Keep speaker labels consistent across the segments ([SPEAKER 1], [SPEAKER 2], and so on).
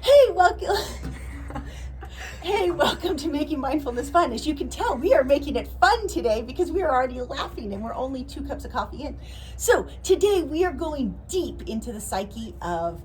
[SPEAKER 1] Hey, welcome. Hey, welcome to Making Mindfulness Fun. As you can tell, we are making it fun today because we are already laughing and we're only 2 cups of coffee in. So today we are going deep into the psyche of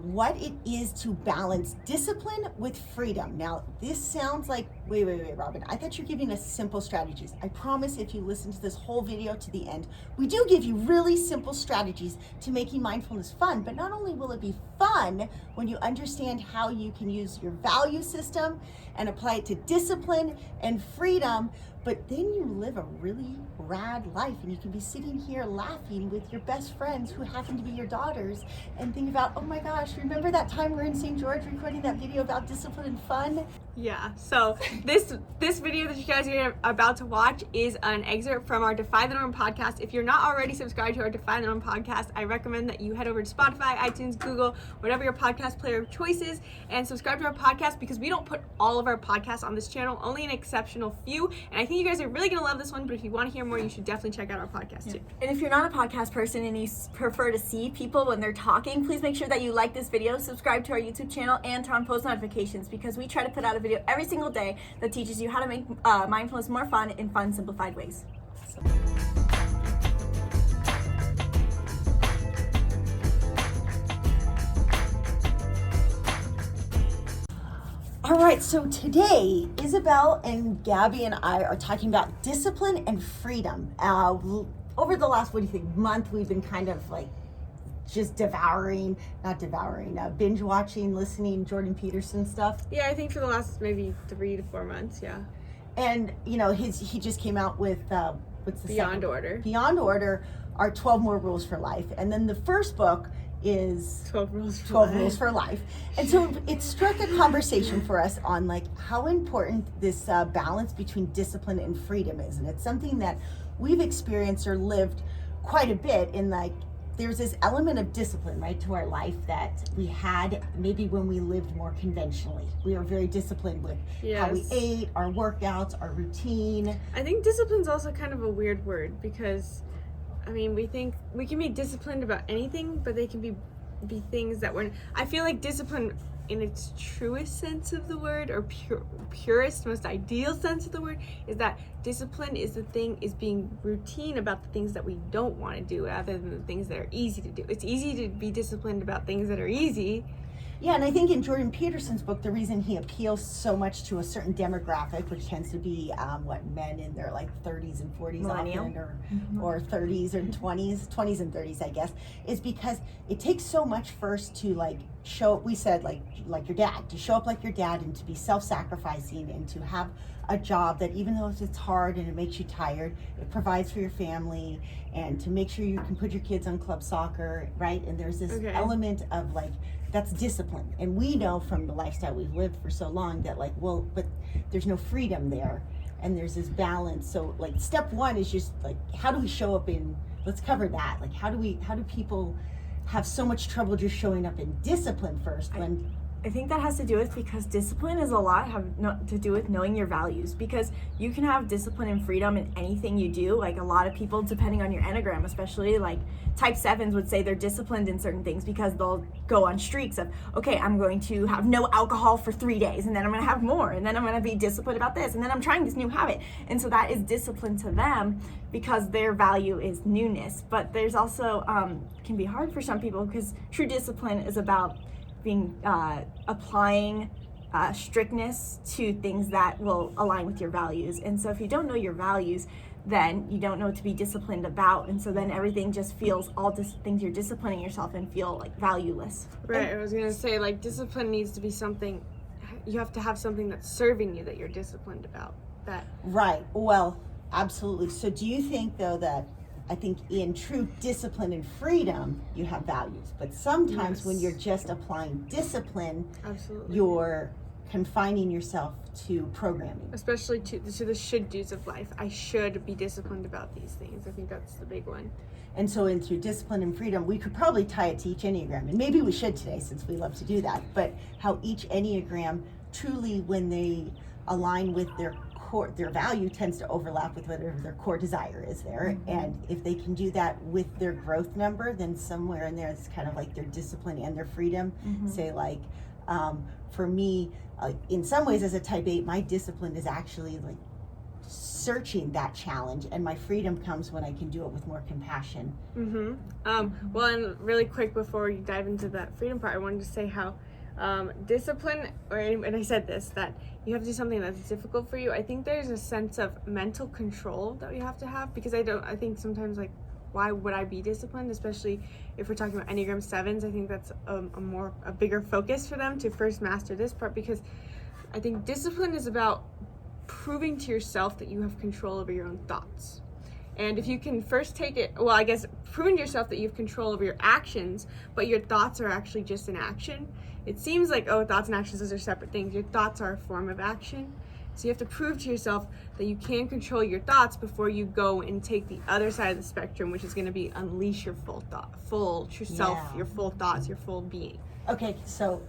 [SPEAKER 1] what it is to balance discipline with freedom. Now, this sounds like, wait, Robyn, I thought you were giving us simple strategies. I promise if you listen to this whole video to the end, we do give you really simple strategies to making mindfulness fun, but not only will it be fun when you understand how you can use your value system and apply it to discipline and freedom, but then you live a really rad life and you can be sitting here laughing with your best friends who happen to be your daughters and think about, oh my gosh, remember that time we were in St. George recording that video about discipline and fun?
[SPEAKER 2] Yeah, so this video that you guys are about to watch is an excerpt from our Defy the Norm podcast. If you're not already subscribed to our Defy the Norm podcast, I recommend that you head over to Spotify, iTunes, Google, whatever your podcast player of choice is, and subscribe to our podcast because we don't put all of our podcasts on this channel, only an exceptional few. And I think you guys are really going to love this one, but if you want to hear more, you should definitely check out our podcast too.
[SPEAKER 3] And if you're not a podcast person and you prefer to see people when they're talking, please make sure that you like this video, subscribe to our YouTube channel, and turn on post notifications because we try to put out a video every single day that teaches you how to make mindfulness more fun in fun, simplified ways.
[SPEAKER 1] All right, so today, Isabelle and Gabi and I are talking about discipline and freedom. Over the last, month, we've been kind of like just binge watching, listening Jordan Peterson stuff.
[SPEAKER 2] Yeah, I think for the last maybe 3 to 4 months, yeah.
[SPEAKER 1] And, you know, he just came out with, what's the
[SPEAKER 2] Beyond Order.
[SPEAKER 1] Beyond Order are 12 More Rules for Life. And then the first book is
[SPEAKER 2] 12 Rules
[SPEAKER 1] for Life. And so it struck a conversation for us on like how important this balance between discipline and freedom is. And it's something that we've experienced or lived quite a bit in, like, there's this element of discipline, right, to our life that we had maybe when we lived more conventionally. We were very disciplined with how we ate, our workouts, our routine.
[SPEAKER 2] I think discipline's also kind of a weird word because, I mean, we think we can be disciplined about anything, but they can be things that we're... I feel like discipline in its truest sense of the word, or purest, most ideal sense of the word, is that discipline is being routine about the things that we don't want to do rather than the things that are easy to do. It's easy to be disciplined about things that are easy.
[SPEAKER 1] Yeah, and I think in Jordan Peterson's book, the reason he appeals so much to a certain demographic, which tends to be men in their like 30s and 40s often, or 30s and 20s and 30s, I guess, is because it takes so much first to like show, we said like your dad, to show up like your dad and to be self-sacrificing and to have a job that even though it's hard and it makes you tired, it provides for your family, and to make sure you can put your kids on club soccer, right? And there's this element of like, that's discipline. And we know from the lifestyle we've lived for so long that like, well, but there's no freedom there. And there's this balance. So like step one is just like, how do we show up in, let's cover that. Like how do people have so much trouble just showing up in discipline first when...
[SPEAKER 3] I think that has to do with because discipline is a lot to do with knowing your values, because you can have discipline and freedom in anything you do. Like a lot of people, depending on your enneagram, especially like type 7s would say they're disciplined in certain things because they'll go on streaks of, okay, I'm going to have no alcohol for 3 days and then I'm going to have more and then I'm going to be disciplined about this and then I'm trying this new habit. And so that is discipline to them because their value is newness. But there's also, can be hard for some people because true discipline is about being applying strictness to things that will align with your values. And so if you don't know your values, then you don't know what to be disciplined about, and so then everything just feels, all things you're disciplining yourself and feel like valueless.
[SPEAKER 2] Right. I was gonna say, like, discipline needs to be something, you have to have something that's serving you that you're disciplined about. That
[SPEAKER 1] Right. Well, absolutely. So do you think though that, I think in true discipline and freedom, you have values. But sometimes when you're just applying discipline, you're confining yourself to programming.
[SPEAKER 2] Especially to the should-dos of life. I should be disciplined about these things. I think that's the big one.
[SPEAKER 1] And so in through discipline and freedom, we could probably tie it to each enneagram. And maybe we should today since we love to do that. But how each enneagram truly, when they align with their their value tends to overlap with whatever their core desire is there. And if they can do that with their growth number, then somewhere in there it's kind of like their discipline and their freedom. Say like, for me, in some ways as a type 8, my discipline is actually like searching that challenge, and my freedom comes when I can do it with more compassion.
[SPEAKER 2] Well, and really quick before you dive into that freedom part, I wanted to say how discipline, and I said this, that you have to do something that's difficult for you. I think there's a sense of mental control that you have to have, because I think sometimes, like, why would I be disciplined, especially if we're talking about enneagram 7s? I think that's a bigger focus for them to first master this part, because I think discipline is about proving to yourself that you have control over your own thoughts. And if you can first take it, well, I guess proving to yourself that you have control over your actions, but your thoughts are actually just an action. It seems like, oh, thoughts and actions, those are separate things. Your thoughts are a form of action. So you have to prove to yourself that you can control your thoughts before you go and take the other side of the spectrum, which is going to be unleash your full true self, your full thoughts, your full being.
[SPEAKER 1] Okay, so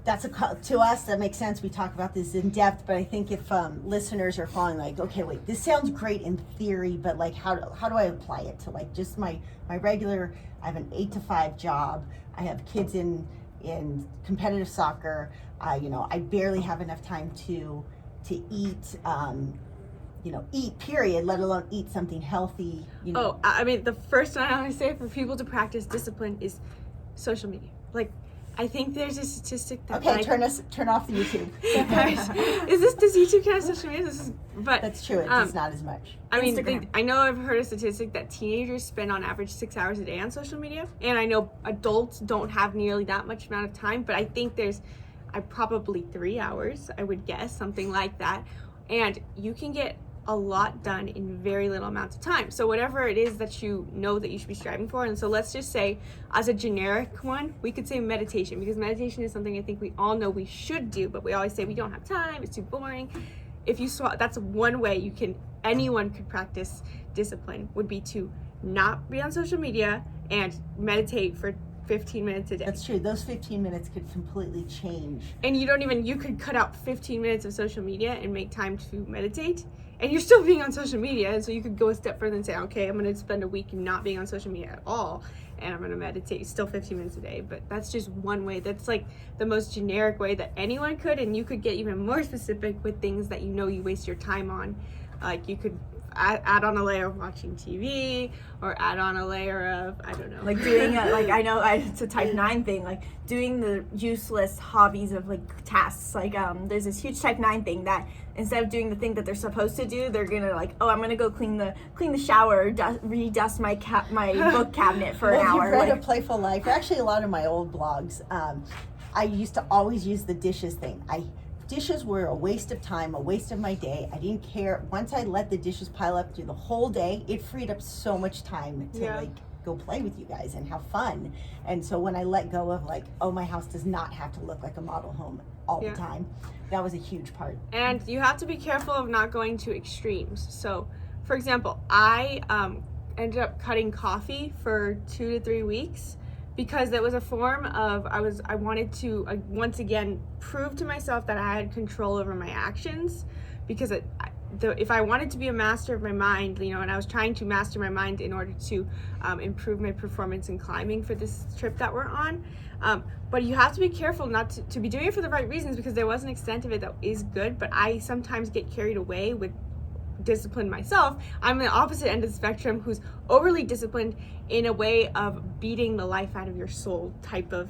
[SPEAKER 1] that's to us, that makes sense. We talk about this in depth, but I think if listeners are following, like, okay, wait, this sounds great in theory, but like, how do I apply it to like just my regular? I have an 8 to 5 job. I have kids in competitive soccer. I barely have enough time to eat. Eat, period, let alone eat something healthy.
[SPEAKER 2] Oh, I mean, the first one I want to say for people to practice discipline is social media. Like, I think there's a statistic that
[SPEAKER 1] turn off the YouTube.
[SPEAKER 2] Does YouTube count as social media? But
[SPEAKER 1] that's true. It's not as much.
[SPEAKER 2] I mean, I know I've heard a statistic that teenagers spend on average 6 hours a day on social media, and I know adults don't have nearly that much amount of time. But I think there's probably 3 hours, I would guess, something like that, and you can get a lot done in very little amounts of time. So whatever it is that you know that you should be striving for, and so let's just say, as a generic one, we could say meditation, because meditation is something I think we all know we should do, but we always say we don't have time, it's too boring. If you that's one way anyone could practice discipline, would be to not be on social media and meditate for 15 minutes a day.
[SPEAKER 1] That's true. Those 15 minutes could completely change.
[SPEAKER 2] And you could cut out 15 minutes of social media and make time to meditate, and you're still being on social media. And so you could go a step further and say, okay, I'm going to spend a week not being on social media at all, and I'm going to meditate still 15 minutes a day. But that's just one way. That's like the most generic way that anyone could, and you could get even more specific with things that you waste your time on. Like, you could add on a layer of watching TV, or add on a layer of, I don't know.
[SPEAKER 3] Like doing it's a type 9 thing, like doing the useless hobbies of like tasks. Like there's this huge type 9 thing that instead of doing the thing that they're supposed to do, they're gonna like, oh, I'm gonna go clean the shower, redust my book cabinet for an hour.
[SPEAKER 1] You've read A Playful Life. Actually, a lot of my old blogs, I used to always use the dishes thing. Dishes were a waste of time, a waste of my day. I didn't care. Once I let the dishes pile up through the whole day, it freed up so much time to like go play with you guys and have fun. And so when I let go of like, oh, my house does not have to look like a model home all the time, that was a huge part.
[SPEAKER 2] And you have to be careful of not going to extremes. So, for example, I ended up cutting coffee for 2 to 3 weeks, because that was a form of, I wanted to once again prove to myself that I had control over my actions, because if I wanted to be a master of my mind, and I was trying to master my mind in order to improve my performance in climbing for this trip that we're on. But you have to be careful not to be doing it for the right reasons, because there was an extent of it that is good, but I sometimes get carried away with discipline myself. I'm the opposite end of the spectrum, who's overly disciplined in a way of beating the life out of your soul type of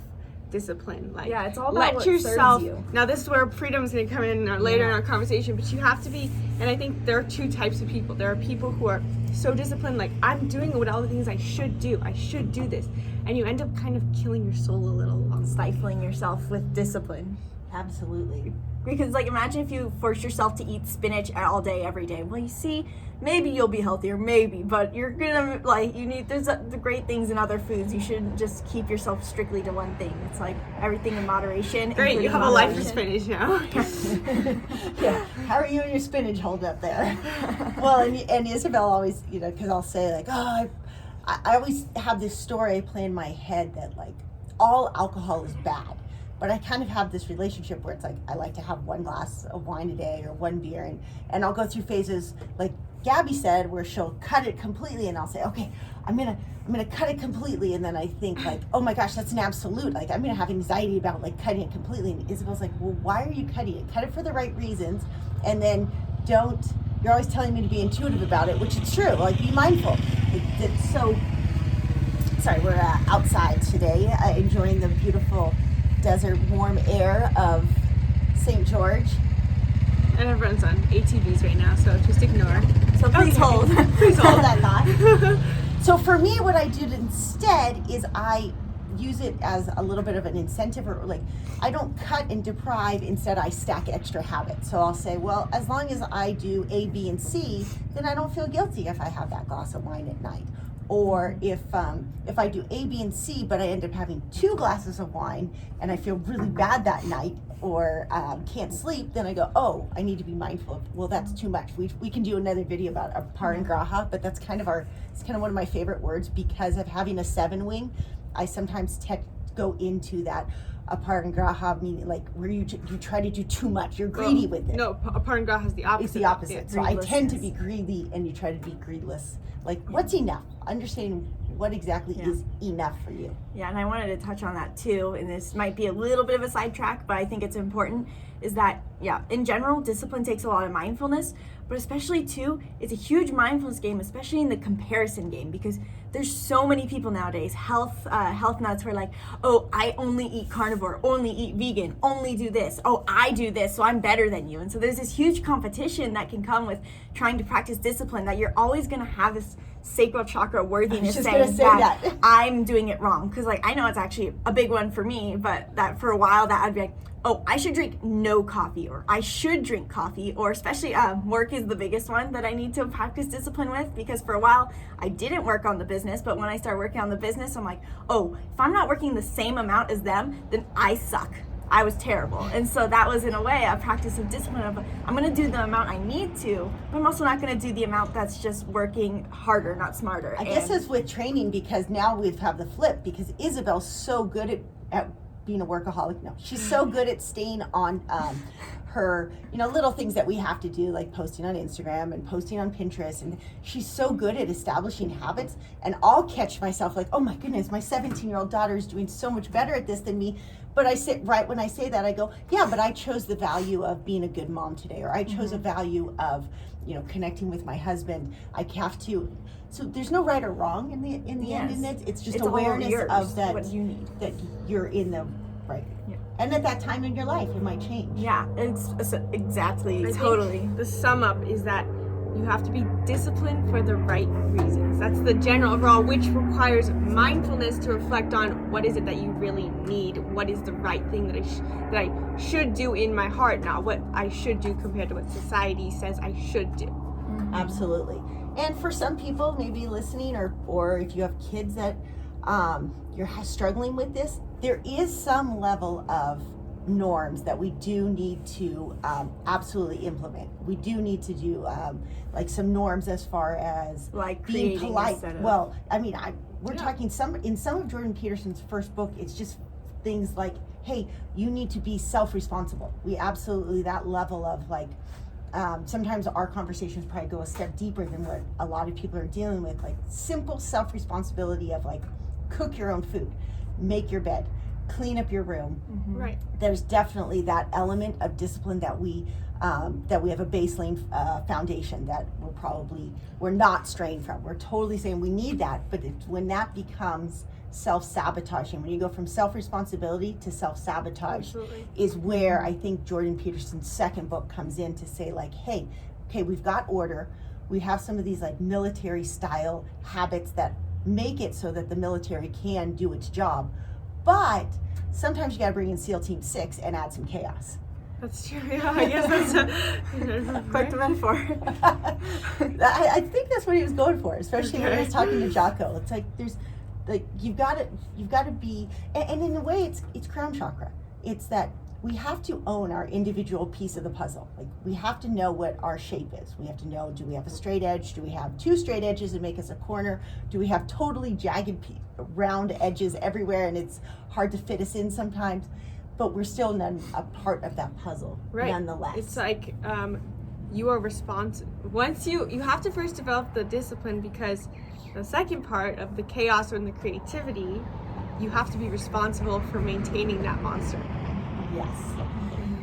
[SPEAKER 2] discipline. Like,
[SPEAKER 3] it's all about
[SPEAKER 2] let
[SPEAKER 3] what
[SPEAKER 2] yourself
[SPEAKER 3] serves you.
[SPEAKER 2] Now this is where freedom's going to come in later in our conversation, but you have to be, and I think there are 2 types of people. There are people who are so disciplined, like, I'm doing all the things I should do this, and you end up kind of killing your soul a little along,
[SPEAKER 3] stifling yourself with discipline.
[SPEAKER 1] Absolutely.
[SPEAKER 3] Because, like, imagine if you force yourself to eat spinach all day, every day. Well, you see, maybe you'll be healthier, maybe, but you're gonna, like, there's the great things in other foods. You shouldn't just keep yourself strictly to one thing. It's like everything in moderation.
[SPEAKER 2] Great, you have a life of spinach now.
[SPEAKER 1] Yeah. How are you and your spinach hold up there? Well, and Isabelle always, because I'll say, like, oh, I always have this story I play in my head that, like, all alcohol is bad. but I kind of have this relationship where it's like I like to have one glass of wine a day or one beer, and I'll go through phases like Gabi said, where she'll cut it completely, and I'll say, okay, I'm gonna cut it completely, and then I think like, oh my gosh, that's an absolute, like I'm gonna have anxiety about like cutting it completely. And Isabel's like, well, why are you cutting it? Cut it for the right reasons, and then you're always telling me to be intuitive about it, which is true, like be mindful. It's so, sorry, we're outside today, enjoying the beautiful desert warm air of St. George.
[SPEAKER 2] And everyone's on ATVs right now, so just ignore.
[SPEAKER 3] So please hold.
[SPEAKER 1] Please hold that thought. So for me, what I did instead is I use it as a little bit of an incentive, or like I don't cut and deprive, instead I stack extra habits. So I'll say, well, as long as I do A, B, and C, then I don't feel guilty if I have that glass of wine at night. Or if I do A, B, and C, but I end up having 2 glasses of wine and I feel really bad that night, or can't sleep, then I go, oh, I need to be mindful of, well, that's too much. We can do another video about apar and graha, but that's kind of it's kind of one of my favorite words, because of having a 7 wing, I sometimes go into that apar and graha, meaning like where you try to do too much, you're greedy with it.
[SPEAKER 2] No, apar and graha is the opposite.
[SPEAKER 1] It's the opposite. So I tend to be greedy, and you try to be greedless. Like, what's enough? Understanding what exactly is enough for you.
[SPEAKER 3] Yeah, and I wanted to touch on that too, and this might be a little bit of a sidetrack, but I think it's important, is that, in general, discipline takes a lot of mindfulness, but especially too, it's a huge mindfulness game, especially in the comparison game, because there's so many people nowadays, health nuts, who are like, oh, I only eat carnivore, only eat vegan, only do this, oh, I do this, so I'm better than you. And so there's this huge competition that can come with trying to practice discipline, that you're always going to have this sacral chakra worthiness saying that I'm doing it wrong. Because like, I know it's actually a big one for me, but that for a while that I'd be like, oh, I should drink no coffee, or I should drink coffee, or especially work is the biggest one that I need to practice discipline with, because for a while I didn't work on the business, but when I started working on the business, I'm like, oh, if I'm not working the same amount as them, then I suck. I was terrible. And so that was, in a way, a practice of discipline of, I'm going to do the amount I need to, but I'm also not going to do the amount that's just working harder, not smarter.
[SPEAKER 1] I guess it's with training, because now we have the flip, because Isabel's so good at being a workaholic. No, she's so good at staying on her, little things that we have to do, like posting on Instagram and posting on Pinterest, and she's so good at establishing habits. And I'll catch myself like, oh my goodness, my 17-year-old daughter is doing so much better at this than me. But when I say that, I go, yeah, but I chose the value of being a good mom today, or I chose a value of, connecting with my husband. I have to. So there's no right or wrong in the end. And it's just awareness of that,
[SPEAKER 3] what you need,
[SPEAKER 1] that you're in the right. Yeah. And at that time in your life, it might change.
[SPEAKER 3] Yeah, it's exactly,
[SPEAKER 2] I
[SPEAKER 3] totally.
[SPEAKER 2] think the sum up is that you have to be disciplined for the right reasons. That's the general overall, which requires mindfulness to reflect on what is it that you really need, what is the right thing that I should do in my heart, not what I should do compared to what society says I should do.
[SPEAKER 1] Mm-hmm. Absolutely. And for some people, maybe listening, or if you have kids that you're struggling with this, there is some level of norms that we do need to absolutely implement. We do need to do like some norms as far as
[SPEAKER 3] like
[SPEAKER 1] being polite. Well, I mean, we're talking in some of Jordan Peterson's first book, it's just things like, hey, you need to be self-responsible. We absolutely, that level of like, sometimes our conversations probably go a step deeper than what a lot of people are dealing with, like simple self-responsibility of like, cook your own food, make your bed, clean up your room.
[SPEAKER 3] Mm-hmm.
[SPEAKER 2] Right.
[SPEAKER 1] There's definitely that element of discipline that we have a baseline foundation that we're not straying from. We're totally saying we need that, but when that becomes self-sabotaging, when you go from self-responsibility to self-sabotage,
[SPEAKER 2] Absolutely.
[SPEAKER 1] is where I think Jordan Peterson's second book comes in to say like, hey, okay, we've got order. We have some of these like military style habits that make it so that the military can do its job. But sometimes you got to bring in SEAL Team 6 and add some chaos.
[SPEAKER 2] That's true. Yeah, I guess that's
[SPEAKER 3] quite the metaphor.
[SPEAKER 1] I think that's what he was going for, especially when he was talking to Jocko. It's like you've got to be, and in a way, it's crown chakra. It's that we have to own our individual piece of the puzzle. Like we have to know what our shape is. We have to know, do we have a straight edge? Do we have 2 straight edges that make us a corner? Do we have totally jagged round edges everywhere and it's hard to fit us in sometimes? but we're still a part of that puzzle,
[SPEAKER 2] Right.
[SPEAKER 1] nonetheless.
[SPEAKER 2] It's like you are responsible. Once you have to first develop the discipline, because the second part of the chaos and the creativity, you have to be responsible for maintaining that monster.
[SPEAKER 1] Yes.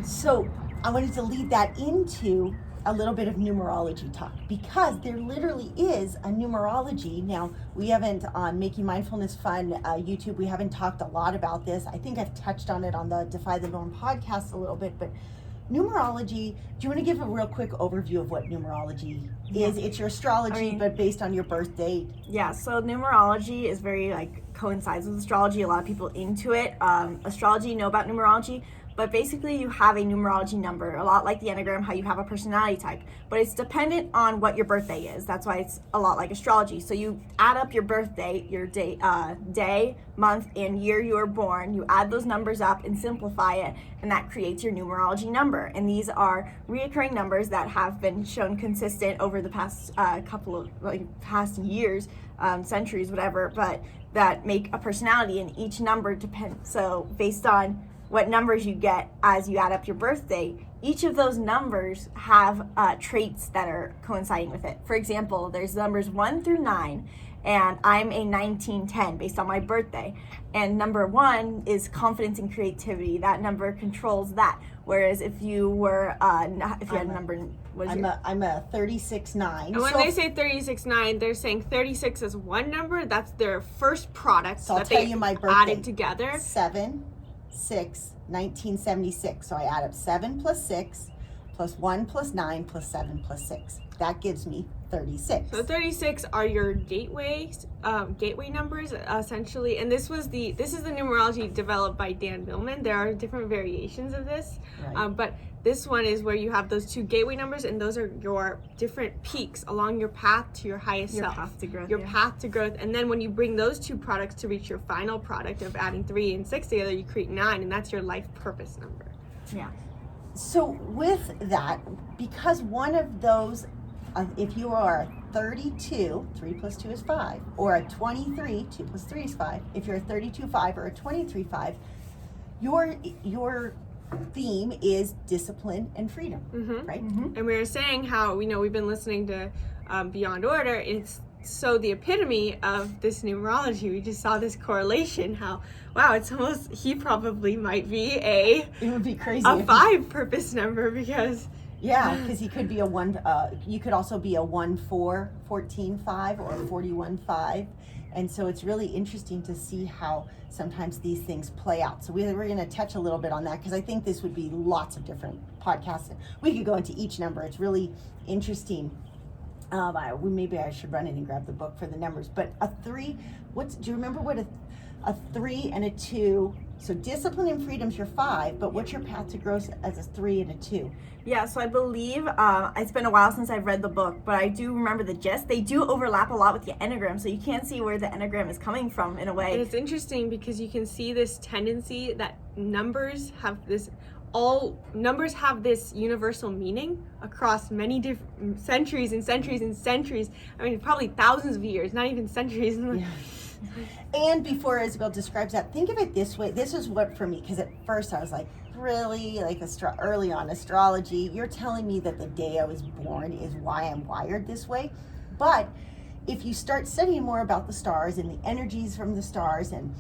[SPEAKER 1] So I wanted to lead that into a little bit of numerology talk, because there literally is a numerology. Now, we haven't, on Making Mindfulness Fun YouTube, we haven't talked a lot about this. I think I've touched on it on the Defy the Norm podcast a little bit, but numerology, do you want to give a real quick overview of what numerology is? It's your astrology, but based on your birth date.
[SPEAKER 3] Yeah, so numerology is very, like, coincides with astrology. A lot of people into it. Astrology know about numerology, but basically you have a numerology number, a lot like the enneagram, how you have a personality type, but it's dependent on what your birthday is. That's why it's a lot like astrology. So you add up your birthday, your day, month, and year you were born. You add those numbers up and simplify it, and that creates your numerology number. And these are reoccurring numbers that have been shown consistent over the past couple of, past years, centuries, whatever, but that make a personality, and each number depends. So based on what numbers you get as you add up your birthday, each of those numbers have traits that are coinciding with it. For example, there's numbers 1 through 9, and I'm a 1910 based on my birthday. And number 1 is confidence and creativity. That number controls that. Whereas if you were, if you had a number,
[SPEAKER 1] I'm a 36-9.
[SPEAKER 2] And when they say 36-9, they're saying 36 is one number. That's their first product
[SPEAKER 1] So I'll
[SPEAKER 2] that
[SPEAKER 1] tell
[SPEAKER 2] they
[SPEAKER 1] you my birthday.
[SPEAKER 2] added together.
[SPEAKER 1] 7/6/1976. So I add up 7 plus 6 plus 1 plus 9 plus 7 plus 6. That gives me 36.
[SPEAKER 2] So 36 are your gateway numbers, essentially. And this is the numerology developed by Dan Millman. There are different variations of this,
[SPEAKER 1] Right.
[SPEAKER 2] but this one is where you have those two gateway numbers, and those are your different peaks along your path to your highest self.
[SPEAKER 3] path to growth.
[SPEAKER 2] Your path to growth. And then when you bring those two products to reach your final product of adding 3 and 6 together, you create 9, and that's your life purpose number.
[SPEAKER 3] Yeah.
[SPEAKER 1] So with that, because one of those, if you are a 32, 3 plus 2 is 5, or a 23, 2 plus 3 is 5. If you're a 32-5 or a 23-5, your theme is discipline and freedom, right?
[SPEAKER 2] And we were saying how, we've been listening to Beyond Order. It's so the epitome of this numerology. We just saw this correlation, how, wow, it's almost, he probably might be
[SPEAKER 1] It would be crazy.
[SPEAKER 2] a 5 purpose number, because
[SPEAKER 1] Yeah, because he could be a 1, you could also be a 1-4-14-5 or a 41-5. And so it's really interesting to see how sometimes these things play out. So we're going to touch a little bit on that, because I think this would be lots of different podcasts. We could go into each number. It's really interesting. Maybe I should run in and grab the book for the numbers. But a 3, do you remember what a 3 and a 2? So discipline and freedom's your 5, but what's your path to growth as a 3 and a 2?
[SPEAKER 3] Yeah, so I believe, it's been a while since I've read the book, but I do remember the gist. They do overlap a lot with the enneagram, so you can't see where the enneagram is coming from in a way.
[SPEAKER 2] And it's interesting because you can see this tendency that numbers have this universal meaning across many different centuries and centuries and centuries. I mean, probably thousands of years, not even centuries.
[SPEAKER 1] Yeah. And before Isabelle describes that, think of it this way. This is what for me, because at first I was like, really, like early on astrology, you're telling me that the day I was born is why I'm wired this way. But if you start studying more about the stars and the energies from the stars, and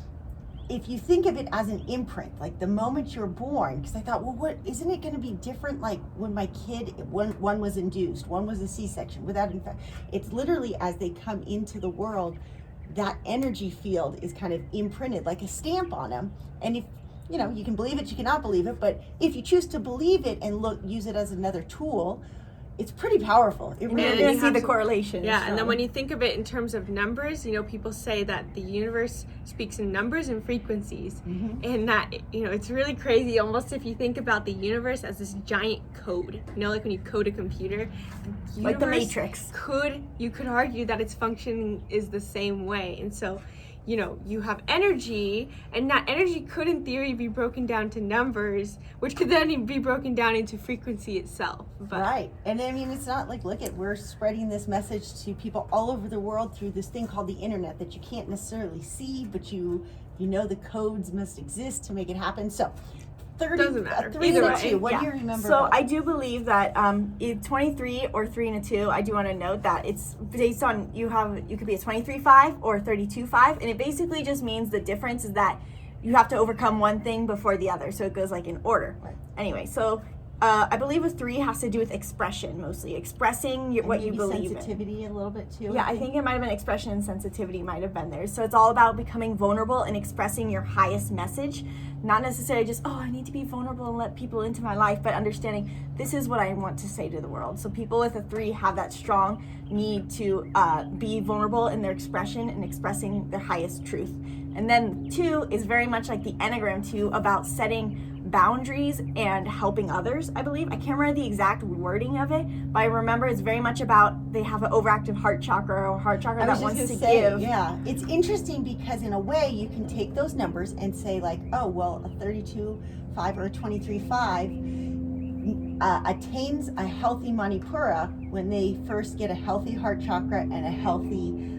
[SPEAKER 1] if you think of it as an imprint, like the moment you're born, because I thought, well, isn't it going to be different? Like when my kid, one was induced, one was a C-section without infection. It's literally as they come into the world, that energy field is kind of imprinted like a stamp on them. And if, you can believe it, you cannot believe it, but if you choose to believe it and use it as another tool, it's pretty powerful. It really
[SPEAKER 3] you see the correlation.
[SPEAKER 2] Yeah, and then when you think of it in terms of numbers, people say that the universe speaks in numbers and frequencies. And that, it's really crazy almost if you think about the universe as this giant code. Like when you code a computer,
[SPEAKER 3] like the Matrix.
[SPEAKER 2] You could argue that its function is the same way. And so, you have energy, and that energy could in theory be broken down to numbers, which could then be broken down into frequency itself.
[SPEAKER 1] Right. And I mean, it's not like, we're spreading this message to people all over the world through this thing called the internet that you can't necessarily see, but the codes must exist to make it happen. So 30,
[SPEAKER 2] Doesn't matter.
[SPEAKER 1] a 3
[SPEAKER 2] Either
[SPEAKER 1] and a
[SPEAKER 2] way.
[SPEAKER 1] 2. What
[SPEAKER 3] Yeah.
[SPEAKER 1] do you remember?
[SPEAKER 3] So
[SPEAKER 1] about
[SPEAKER 3] I do believe that 23 or 3 and a 2, I do want to note that it's based on you could be a 23-5 or a 32-5, and it basically just means the difference is that you have to overcome one thing before the other, so it goes like in order.
[SPEAKER 1] Right.
[SPEAKER 3] Anyway, so I believe a 3 has to do with expression, mostly expressing
[SPEAKER 1] and
[SPEAKER 3] what you
[SPEAKER 1] maybe
[SPEAKER 3] believe in.
[SPEAKER 1] sensitivity a little bit too.
[SPEAKER 3] Yeah, I think it might have been expression and sensitivity might have been there. So it's all about becoming vulnerable and expressing your highest message. Not necessarily just, oh, I need to be vulnerable and let people into my life, but understanding this is what I want to say to the world. So people with a 3 have that strong need to be vulnerable in their expression and expressing their highest truth. And then 2 is very much like the enneagram 2, about setting boundaries and helping others, I believe. I can't remember the exact wording of it, but I remember it's very much about they have an overactive heart chakra or heart chakra that wants to give.
[SPEAKER 1] Yeah, it's interesting because in a way you can take those numbers and say like, oh, well, a 32-5 or a 23-5 attains a healthy Manipura when they first get a healthy heart chakra and a healthy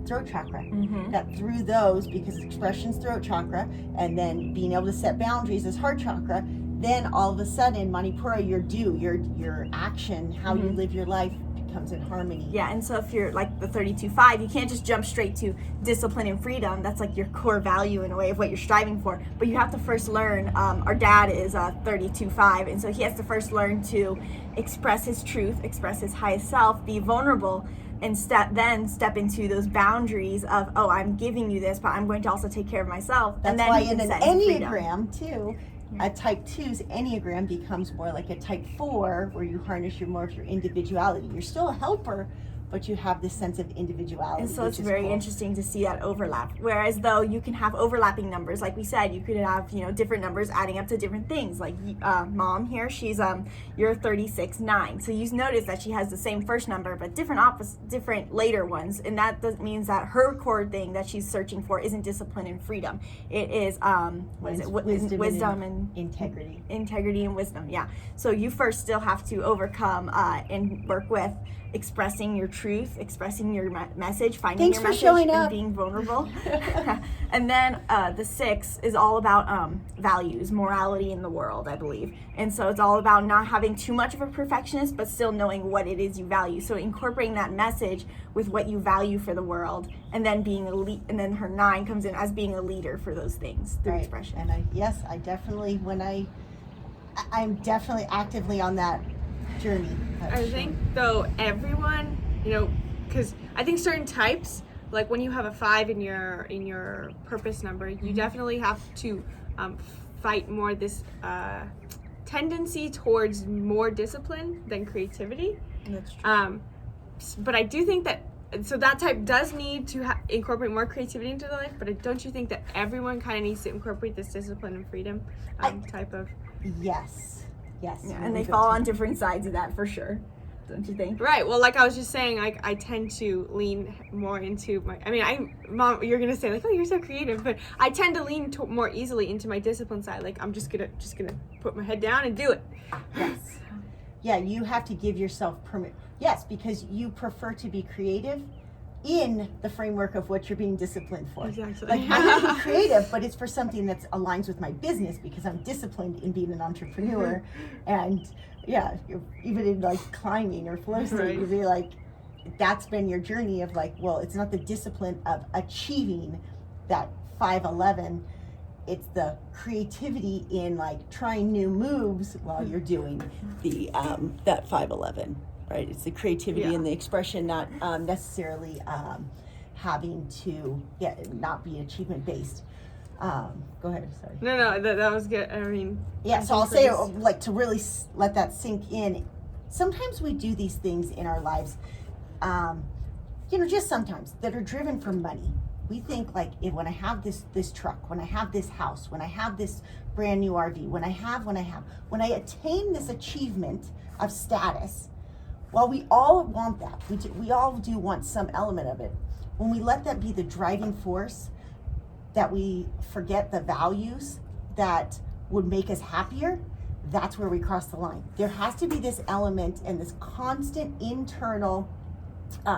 [SPEAKER 1] throat chakra. That through those, because expression's throat chakra, and then being able to set boundaries is heart chakra, then all of a sudden Manipura, your action, how you live your life becomes in harmony.
[SPEAKER 3] Yeah, and so if you're like the 32-5, you can't just jump straight to discipline and freedom. That's like your core value in a way of what you're striving for. But you have to first learn, our dad is a 32-5, and so he has to first learn to express his truth, express his highest self, be vulnerable, and then step into those boundaries of, oh, I'm giving you this, but I'm going to also take care of myself.
[SPEAKER 1] That's
[SPEAKER 3] and then
[SPEAKER 1] why
[SPEAKER 3] he can
[SPEAKER 1] in an
[SPEAKER 3] set his freedom.
[SPEAKER 1] enneagram too, a type 2's enneagram becomes more like a type 4, where you harness more of your individuality. You're still a helper, but you have this sense of individuality.
[SPEAKER 3] And so
[SPEAKER 1] which
[SPEAKER 3] it's
[SPEAKER 1] is
[SPEAKER 3] very
[SPEAKER 1] cool.
[SPEAKER 3] interesting to see that overlap. Whereas though you can have overlapping numbers, like we said, you could have, different numbers adding up to different things. Like mom here, she's you're 36-9. So you notice that she has the same first number, but different later ones. And that means that her core thing that she's searching for isn't discipline and freedom. It is wisdom and
[SPEAKER 1] integrity.
[SPEAKER 3] Integrity and wisdom, yeah. So you first still have to overcome and work with expressing your truth, expressing your message, finding
[SPEAKER 1] Thanks
[SPEAKER 3] your
[SPEAKER 1] for
[SPEAKER 3] message,
[SPEAKER 1] showing
[SPEAKER 3] and
[SPEAKER 1] up.
[SPEAKER 3] being vulnerable. And then the 6 is all about values, morality in the world, I believe. And so it's all about not having too much of a perfectionist, but still knowing what it is you value. So incorporating that message with what you value for the world, and then being a lead. And then her 9 comes in as being a leader for those things through expression.
[SPEAKER 1] And I definitely, I'm definitely actively on that journey.
[SPEAKER 2] I think though everyone, because I think certain types, like when you have a 5 in your purpose number, you definitely have to fight more this tendency towards more discipline than creativity.
[SPEAKER 3] That's true.
[SPEAKER 2] But I do think that that type does need to incorporate more creativity into their life. But don't you think that everyone kind of needs to incorporate this discipline and freedom type of?
[SPEAKER 1] Yes.
[SPEAKER 3] Yeah, and they fall on different sides of that for sure, don't you think?
[SPEAKER 2] Right. Well, like I was just saying, I tend to lean more into my. I mean, Mom, you're gonna say like, oh, you're so creative, but I tend to lean more easily into my discipline side. Like I'm just gonna put my head down and do it.
[SPEAKER 1] Yes. Yeah, you have to give yourself permit. Yes, because you prefer to be creative in the framework of what you're being disciplined for.
[SPEAKER 2] Exactly.
[SPEAKER 1] Like I can be creative, but it's for something that aligns with my business because I'm disciplined in being an entrepreneur. And yeah, even in like climbing or flow state,
[SPEAKER 2] Right.
[SPEAKER 1] you'd be like, that's been your journey of like, well, it's not the discipline of achieving that 5'11". It's the creativity in like trying new moves while you're doing the that 5'11". Right, it's the creativity and the expression, not necessarily having to not be achievement based. Go ahead, sorry.
[SPEAKER 2] No, that was good. I mean,
[SPEAKER 1] So I'll say, like, to really let that sink in. Sometimes we do these things in our lives, just sometimes, that are driven for money. We think like, when I have this truck, when I have this house, when I have this brand new RV, when I attain this achievement of status. While we all want that, we all do want some element of it. When we let that be the driving force, that we forget the values that would make us happier, that's where we cross the line. There has to be this element and this constant internal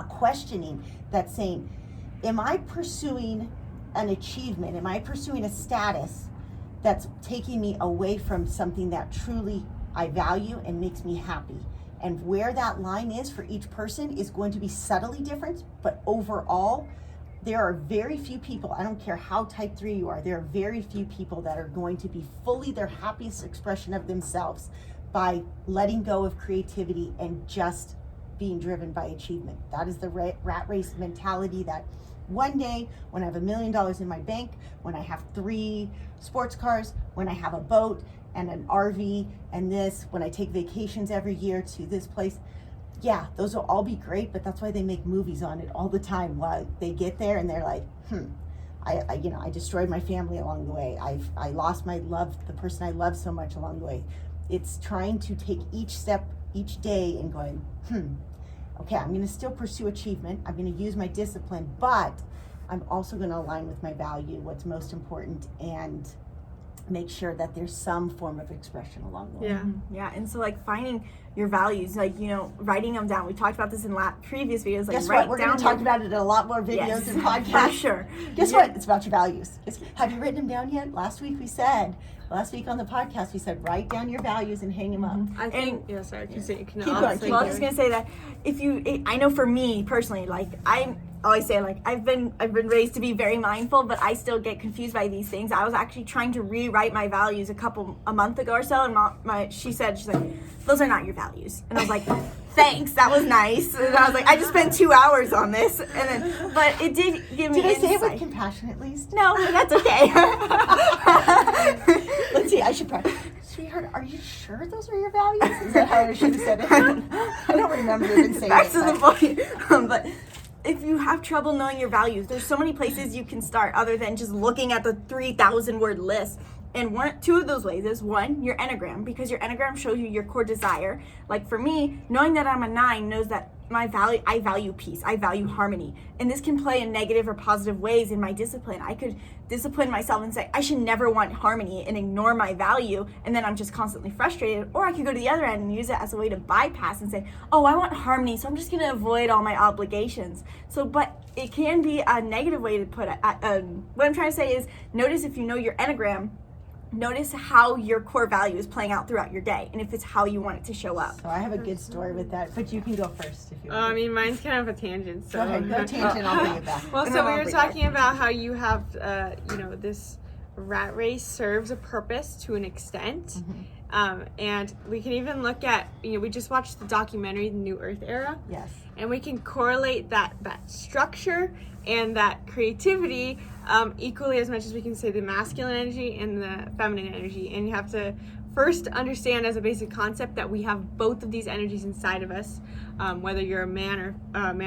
[SPEAKER 1] questioning that's saying, am I pursuing an achievement? Am I pursuing a status that's taking me away from something that truly I value and makes me happy. And where that line is for each person is going to be subtly different, but overall, there are very few people, I don't care how type 3 you are, there are very few people that are going to be fully their happiest expression of themselves by letting go of creativity and just being driven by achievement. That is the rat race mentality that one day when I have $1 million in my bank, when I have 3 sports cars, when I have a boat and an RV and this, when I take vacations every year to this place, yeah, those will all be great, but that's why they make movies on it all the time. While they get there and they're like, I destroyed my family along the way. I lost my love, the person I love so much along the way. It's trying to take each step each day and going, okay, I'm going to still pursue achievement. I'm going to use my discipline, but I'm also going to align with my value, what's most important, and make sure that there's some form of expression along the way.
[SPEAKER 3] Yeah, and so like finding your values, like, you know, writing them down. We talked about this in previous videos. Like,
[SPEAKER 1] guess what? We're going to talk about it in a lot more videos and podcasts.
[SPEAKER 3] Sure.
[SPEAKER 1] Guess what? It's about your values. Have you written them down yet? Last week on the podcast, we said write down your values and hang them up.
[SPEAKER 2] I think, sorry,
[SPEAKER 1] Keep
[SPEAKER 2] going.
[SPEAKER 3] Well, I was just gonna say that I know for me personally, like I always say, like I've been raised to be very mindful, but I still get confused by these things. I was actually trying to rewrite my values a month ago or so, and she's like, those are not your values, and I was like, thanks, that was nice. And I was like, I just spent 2 hours on this, but it did give me.
[SPEAKER 1] Did I say it
[SPEAKER 3] insight.
[SPEAKER 1] with compassion at least?
[SPEAKER 3] No, that's okay.
[SPEAKER 1] Let's see. I should practice. Sweetheart, are you sure those are your values? Is that how I should have said it? I don't remember even saying
[SPEAKER 3] Back
[SPEAKER 1] it.
[SPEAKER 3] to the point. But if you have trouble knowing your values, there's so many places you can start other than just looking at the 3,000 word list. And two of those ways is one, your enneagram, because your enneagram shows you your core desire. Like for me, knowing that I'm a 9 knows that I value peace, I value harmony. And this can play in negative or positive ways in my discipline. I could discipline myself and say, I should never want harmony and ignore my value, and then I'm just constantly frustrated. Or I could go to the other end and use it as a way to bypass and say, oh, I want harmony, so I'm just gonna avoid all my obligations. But it can be a negative way to put it. What I'm trying to say is, notice if you know your enneagram, notice how your core value is playing out throughout your day, and if it's how you want it to show up.
[SPEAKER 1] So I have a good story with that, but you can go first if you want.
[SPEAKER 2] I mean, mine's kind of a tangent. So.
[SPEAKER 1] Go ahead, go tangent, I'll bring it back.
[SPEAKER 2] Well, so we were talking about how you have, this rat race serves a purpose to an extent. And we can even look at, we just watched the documentary, The New Earth Era.
[SPEAKER 1] Yes.
[SPEAKER 2] And we can correlate that structure and that creativity equally as much as we can say the masculine energy and the feminine energy. And you have to first understand as a basic concept that we have both of these energies inside of us, whether you're a man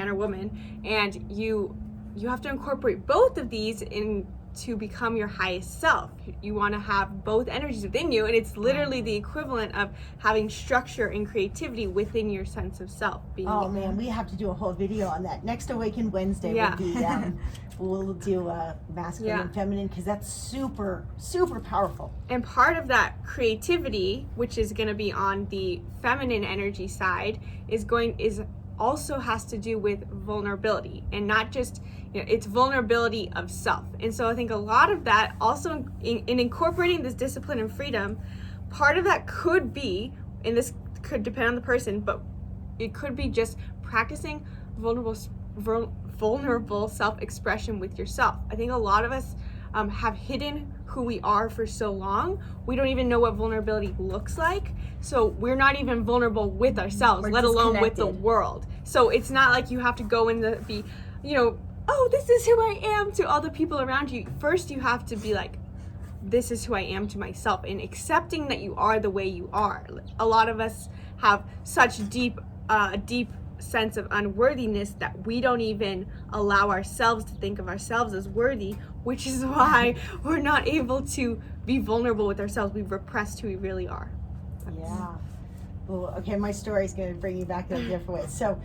[SPEAKER 2] or woman, and you have to incorporate both of these in to become your highest self. You want to have both energies within you, and it's literally the equivalent of having structure and creativity within your sense of self.
[SPEAKER 1] Man, we have to do a whole video on that. Next Awaken Wednesday will be, we'll do masculine and feminine, because that's super, super powerful.
[SPEAKER 2] And part of that creativity, which is going to be on the feminine energy side, is also has to do with vulnerability, and not just, it's vulnerability of self. And so I think a lot of that also in incorporating this discipline and freedom, part of that could be, and this could depend on the person, but it could be just practicing vulnerable self-expression with yourself. I think a lot of us have hidden who we are for so long, we don't even know what vulnerability looks like. So we're not even vulnerable with ourselves, let alone with the world. So it's not like you have to go and be, oh, this is who I am to all the people around you. First, you have to be like, this is who I am to myself, and accepting that you are the way you are. A lot of us have such deep sense of unworthiness that we don't even allow ourselves to think of ourselves as worthy, which is why we're not able to be vulnerable with ourselves. We've repressed who we really are.
[SPEAKER 1] Yeah. Well, okay, my story is going to bring you back in a different way. So,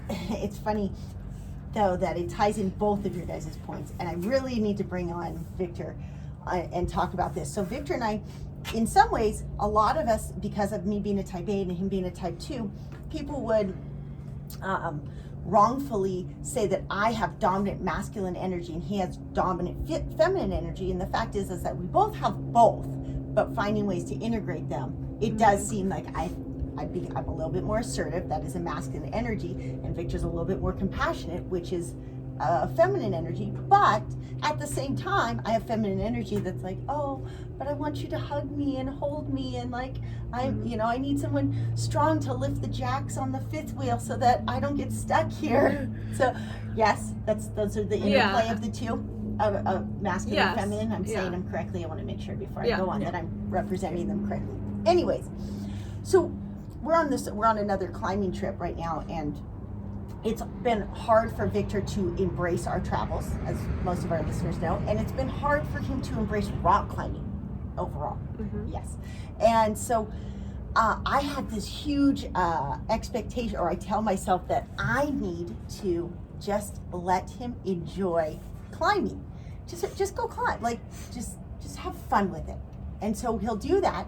[SPEAKER 1] it's funny, though, that it ties in both of your guys' points, and I really need to bring on Victor and talk about this. So Victor and I, in some ways, a lot of us, because of me being a type 8 and him being a type 2, people would wrongfully say that I have dominant masculine energy and he has dominant feminine energy. And the fact is that we both have both, but finding ways to integrate them. It does seem like I'm a little bit more assertive, that is a masculine energy, and Victor's a little bit more compassionate, which is feminine energy. But at the same time, I have feminine energy that's like, oh, but I want you to hug me and hold me, and like I need someone strong to lift the jacks on the fifth wheel so that I don't get stuck here. So yes, those are the interplay of the two, of masculine and feminine. I'm saying them correctly. I want to make sure before I go on that I'm representing them correctly. Anyways, so we're on another climbing trip right now, and it's been hard for Victor to embrace our travels, as most of our listeners know, and it's been hard for him to embrace rock climbing overall. Yes. And so I had this huge expectation, or I tell myself that I need to just let him enjoy climbing. Just go climb, like just have fun with it. And so he'll do that.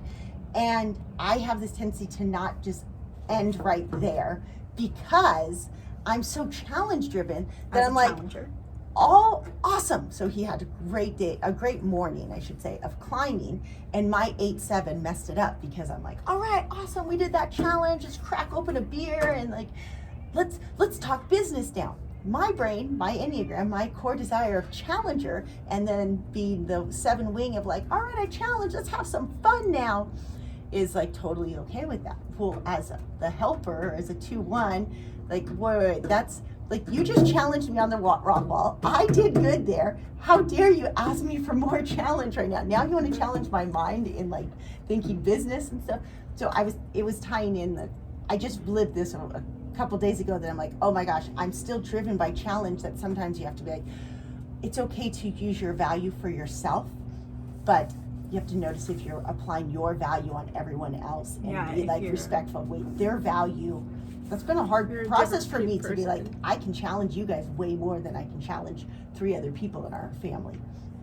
[SPEAKER 1] And I have this tendency to not just end right there, because I'm so challenge driven that I'm like, oh, awesome. So he had a great day, a great morning, I should say, of climbing, and my 8-7 messed it up, because I'm like, all right, awesome, we did that challenge, let's crack open a beer and like, let's talk business now. My brain, my enneagram, my core desire of challenger, and then being the 7 wing of like, all right, I challenge, let's have some fun now, is like totally okay with that. Well, as the helper, as a 2-1, like, wait, that's like, you just challenged me on the rock wall. I did good there. How dare you ask me for more challenge right now? Now you want to challenge my mind in like thinking business and stuff. So it was tying in that I just lived this a couple days ago, that I'm like, oh my gosh, I'm still driven by challenge, that sometimes you have to be like, it's okay to use your value for yourself, but you have to notice if you're applying your value on everyone else, and be like respectful. Wait, their value, that's been a hard process for me to be like, I can challenge you guys way more than I can challenge 3 other people in our family.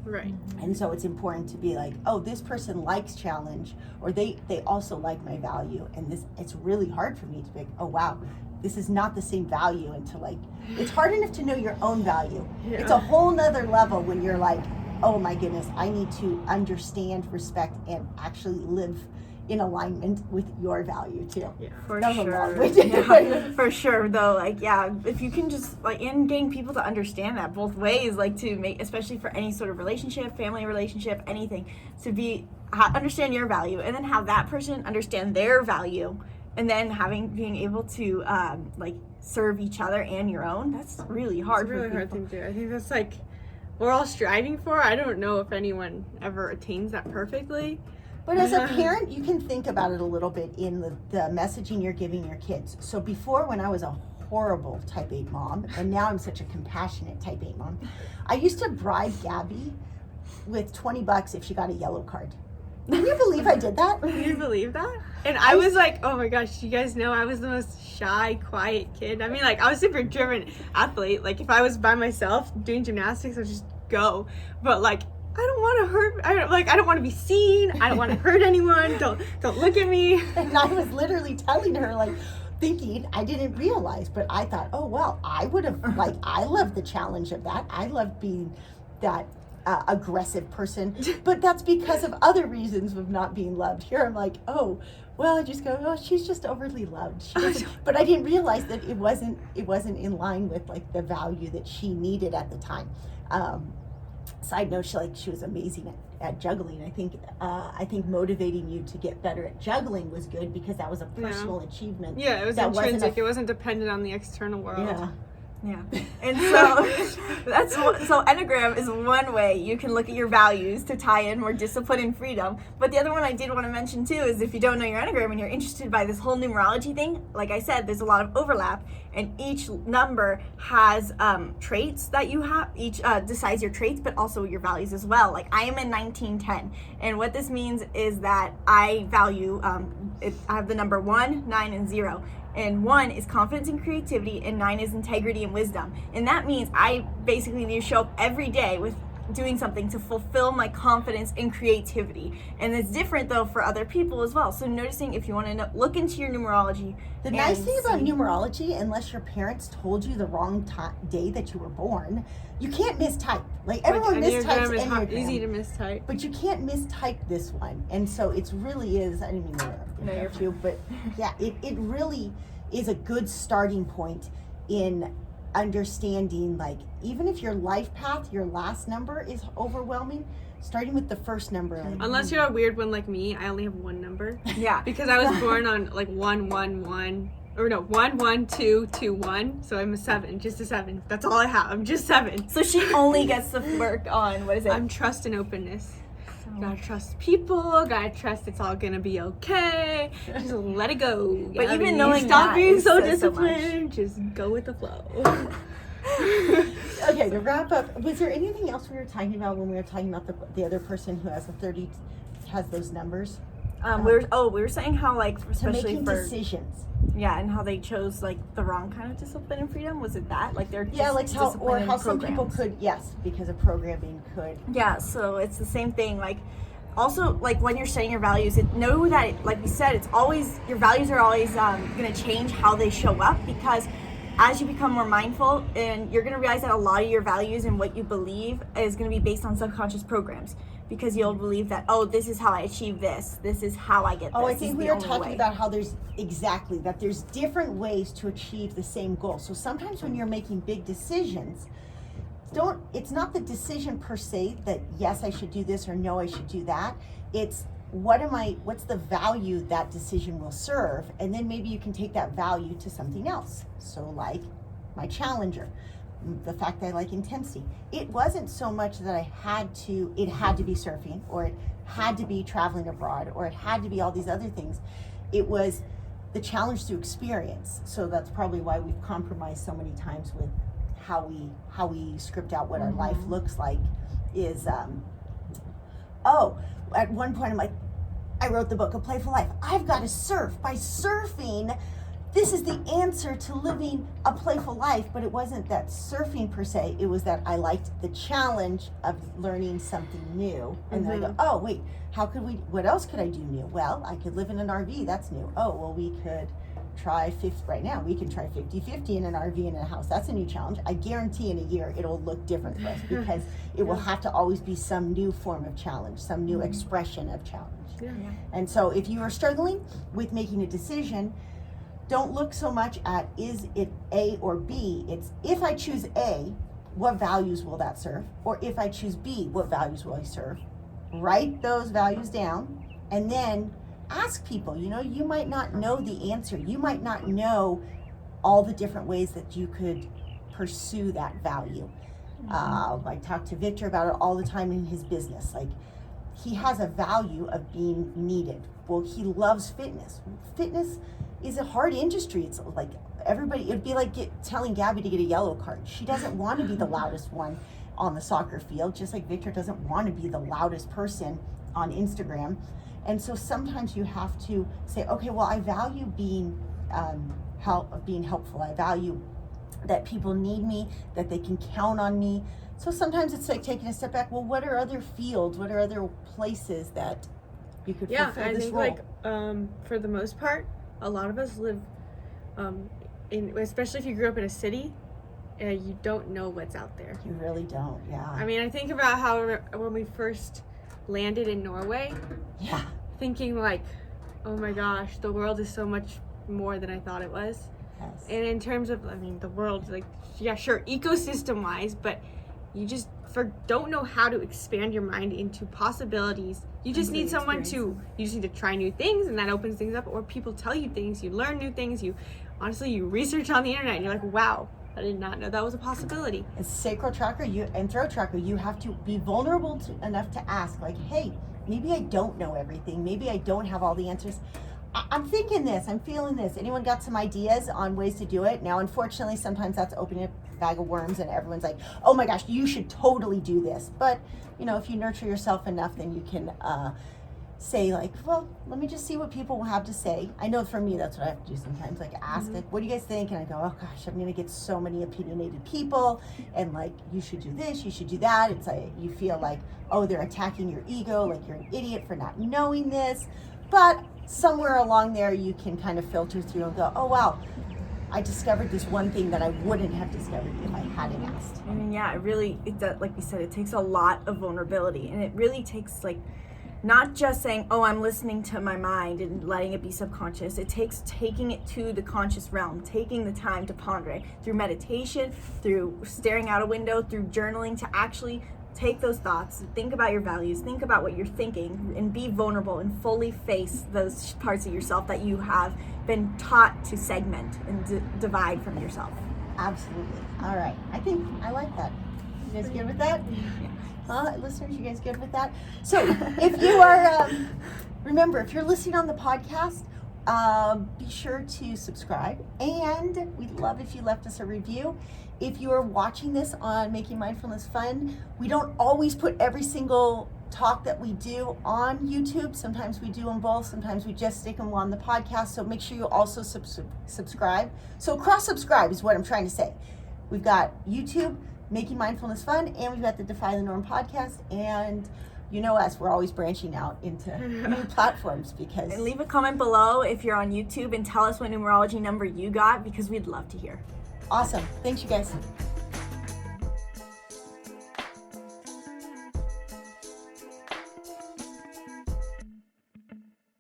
[SPEAKER 2] Right.
[SPEAKER 1] And so it's important to be like, oh, this person likes challenge, or they also like my value, and this, it's really hard for me to be like, oh wow, this is not the same value, and to like, it's hard enough to know your own value. It's a whole nother level when you're like, oh my goodness, I need to understand, respect, and actually live in alignment with your value too.
[SPEAKER 3] Yeah, for sure. For sure, though, like, if you can just like, and getting people to understand that both ways, like to make, especially for any sort of relationship, family relationship, anything, to be understand your value, and then have that person understand their value, and then being able to like serve each other and your own. That's really hard.
[SPEAKER 2] It's a really hard thing to do. I think that's like we're all striving for. I don't know if anyone ever attains that perfectly.
[SPEAKER 1] But as a parent, you can think about it a little bit in the messaging you're giving your kids. So before, when I was a horrible type 8 mom, and now I'm such a compassionate type 8 mom, I used to bribe Gabi with $20 if she got a yellow card. Can you believe I did that?
[SPEAKER 2] Can you believe that? And I was like, oh my gosh, you guys know I was the most shy, quiet kid. I mean, like, I was super driven athlete. Like, if I was by myself doing gymnastics, I would just go. But like, I don't want to hurt. I don't want to be seen. I don't want to hurt anyone. Don't look at me.
[SPEAKER 1] And I was literally telling her, like, thinking, I didn't realize, but I thought, oh well, I would have, like, I love the challenge of that. I love being that aggressive person, but that's because of other reasons of not being loved. Here I'm like, oh well, I just go, oh, she's just overly loved. But I didn't realize that it wasn't in line with like the value that she needed at the time. Side note, she was amazing at juggling. I think motivating you to get better at juggling was good, because that was a personal achievement.
[SPEAKER 2] Yeah, it was intrinsic. It wasn't dependent on the external world.
[SPEAKER 3] Yeah. And so enneagram is one way you can look at your values to tie in more discipline and freedom. But the other one I did want to mention too is, if you don't know your enneagram and you're interested by this whole numerology thing, like I said, there's a lot of overlap, and each number has traits that you have. Each decides your traits, but also your values as well. Like, I am in 1910, and what this means is that I value I have the number 1, 9, and 0. And 1 is confidence and creativity, and 9 is integrity and wisdom. And that means I basically need to show up every day with doing something to fulfill my confidence and creativity. And it's different though for other people as well. So noticing if you want to look into your numerology.
[SPEAKER 1] The nice thing about numerology, unless your parents told you the wrong day that you were born, you can't mistype. Like everyone mistypes Enneagram.
[SPEAKER 2] Easy to mistype.
[SPEAKER 1] But you can't mistype this one. And so it really is, I didn't mean to interrupt you, but yeah, it really is a good starting point in understanding, like, even if your life path, your last number is overwhelming, starting with the first number. Like,
[SPEAKER 2] unless you're a weird one like me, I only have one number.
[SPEAKER 3] Yeah.
[SPEAKER 2] Because I was born on like 111, or no, 11221. So I'm a 7, just a 7. That's all I have. I'm just 7.
[SPEAKER 3] So she only gets to work on, what is it?
[SPEAKER 2] I'm trust and openness. Gotta trust people, gotta trust it's all gonna be okay. Just let it go.
[SPEAKER 3] But even knowing
[SPEAKER 2] stop
[SPEAKER 3] that
[SPEAKER 2] being so
[SPEAKER 3] says
[SPEAKER 2] disciplined, just go with the flow.
[SPEAKER 1] Okay, to wrap up, was there anything else we were talking about when we were talking about the other person who has has those numbers?
[SPEAKER 3] We were saying how, like, especially
[SPEAKER 1] making
[SPEAKER 3] for
[SPEAKER 1] decisions.
[SPEAKER 3] Yeah, and how they chose like the wrong kind of discipline and freedom. Was it that? Like they're just
[SPEAKER 1] like how some people
[SPEAKER 3] programs.
[SPEAKER 1] could, yes, because of programming could.
[SPEAKER 3] Yeah, so it's the same thing. Like, also, like when you're setting your values, know that, like we said, it's always, your values are always going to change how they show up, because as you become more mindful, and you're going to realize that a lot of your values and what you believe is going to be based on subconscious programs. Because you'll believe that, oh, this is how I achieve this. This is how I get this.
[SPEAKER 1] Oh, I think we are talking
[SPEAKER 3] way.
[SPEAKER 1] about how there's different ways to achieve the same goal. So sometimes when you're making big decisions, it's not the decision per se that yes, I should do this, or no, I should do that. It's what's the value that decision will serve? And then maybe you can take that value to something else. So like my challenger. The fact that I like intensity. It wasn't so much that it had to be surfing, or it had to be traveling abroad, or it had to be all these other things. It was the challenge through experience. So that's probably why we've compromised so many times with how we script out what our life looks like. Is at one point I'm like, I wrote the book A Playful Life. I've got to surf. By surfing, this is the answer to living a playful life. But it wasn't that surfing per se, it was that I liked the challenge of learning something new. And then I go, oh wait, what else could I do new? Well, I could live in an RV, that's new. Oh, well, we could try 50-50 in an RV and in a house. That's a new challenge. I guarantee in a year it'll look different for us, because it will have to always be some new form of challenge, some new expression of challenge.
[SPEAKER 2] Yeah.
[SPEAKER 1] And so if you are struggling with making a decision, don't look so much at is it A or B. It's if I choose A, what values will that serve? Or if I choose B, what values will I serve? Write those values down, and then ask people. You might not know the answer. You might not know all the different ways that you could pursue that value. I talk to Victor about it all the time in his business. Like, he has a value of being needed. Well, he loves fitness. Fitness is a hard industry. It's like it'd be like telling Gabi to get a yellow card. She doesn't want to be the loudest one on the soccer field, just like Victor doesn't want to be the loudest person on Instagram. And so sometimes you have to say, okay, well, I value being helpful. I value that people need me, that they can count on me. So sometimes it's like taking a step back. Well, what are other fields? What are other places that you could fulfill this role?
[SPEAKER 2] For the most part, a lot of us live especially if you grew up in a city, you don't know what's out there.
[SPEAKER 1] You really don't, yeah.
[SPEAKER 2] I mean, I think about how when we first landed in Norway, thinking like, oh my gosh, the world is so much more than I thought it was.
[SPEAKER 1] Yes.
[SPEAKER 2] And in terms of, the world, like, yeah, sure, ecosystem wise, but you just don't know how to expand your mind into possibilities. You just need someone you just need to try new things, and that opens things up. Or people tell you things, you learn new things, you research on the internet, and you're like, wow, I did not know that was a possibility.
[SPEAKER 1] As sacral chakra and throat chakra, you have to be vulnerable enough to ask, like, hey, maybe I don't know everything. Maybe I don't have all the answers. I'm thinking this, I'm feeling this. Anyone got some ideas on ways to do it? Now, unfortunately, sometimes that's opening a bag of worms and everyone's like, oh my gosh, you should totally do this. But, if you nurture yourself enough, then you can say like, well, let me just see what people have to say. I know for me, that's what I have to do sometimes, like ask like, what do you guys think? And I go, oh gosh, I'm gonna get so many opinionated people, and like, you should do this, you should do that. It's like, you feel like, oh, they're attacking your ego, like you're an idiot for not knowing this. But somewhere along there, you can kind of filter through and go, oh wow, I discovered this one thing that I wouldn't have discovered if I hadn't asked.
[SPEAKER 3] I mean, yeah, it does, like we said, it takes a lot of vulnerability, and it really takes like, not just saying, oh, I'm listening to my mind and letting it be subconscious. It takes taking it to the conscious realm, taking the time to ponder it through meditation, through staring out a window, through journaling, to actually take those thoughts, think about your values, think about what you're thinking, and be vulnerable and fully face those parts of yourself that you have been taught to segment and divide from yourself.
[SPEAKER 1] Absolutely. All right. I think I like that. You guys good with that? Listeners, you guys good with that? So if you are, remember, if you're listening on the podcast, be sure to subscribe, and we'd love if you left us a review. If you are watching this on Making Mindfulness Fun, we don't always put every single talk that we do on YouTube. Sometimes we do them both. Sometimes we just stick them on the podcast. So make sure you also subscribe. So cross-subscribe is what I'm trying to say. We've got YouTube, Making Mindfulness Fun, and we've got the Defy the Norm podcast, and you know us, we're always branching out into new platforms because...
[SPEAKER 3] And leave a comment below if you're on YouTube and tell us what numerology number you got, because we'd love to hear.
[SPEAKER 1] Awesome. Thanks, you guys.